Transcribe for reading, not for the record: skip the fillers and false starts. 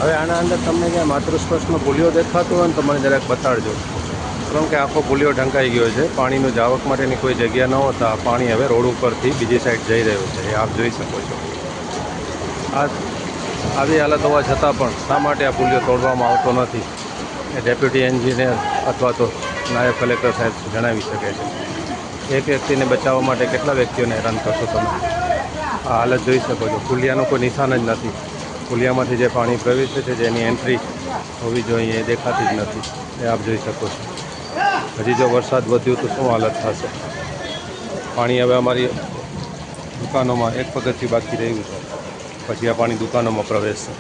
હવે આના અંદર તમને જ્યાં માતૃસ્પર્શનો પુલિયો દેખાતો હોય ને તો મને જરાક બતાડજો, કારણ કે આખો પુલિયો ઢંકાઈ ગયો છે. પાણીનું જાવક માટેની કોઈ જગ્યા ન હોતા પાણી હવે રોડ ઉપરથી બીજી સાઈડ જઈ રહ્યું છે, એ આપ જોઈ શકો છો. આવી હાલત હોવા છતાં પણ શા માટે આ પુલિયો તોડવામાં આવતો નથી એ ડેપ્યુટી એન્જિનિયર અથવા તો નાયબ કલેક્ટર સાહેબ જણાવી શકે છે. એક વ્યક્તિને બચાવવા માટે કેટલા વ્યક્તિઓને હેરાન કરશો તમે? આ હાલત જોઈ શકો છો. પુલિયાનું કોઈ નિશાન જ નથી. પુલિયામાંથી જે પાણી પ્રવેશે છે, જેની એન્ટ્રી હોવી જોઈએ એ દેખાતી જ નથી, એ આપ જોઈ શકો છો. હજી જો વરસાદ વધ્યો તો શું હાલત થશે? પાણી હવે અમારી દુકાનોમાં એક પગથિયું બાકી રહ્યું છે, પછી આ પાણી દુકાનોમાં પ્રવેશશે.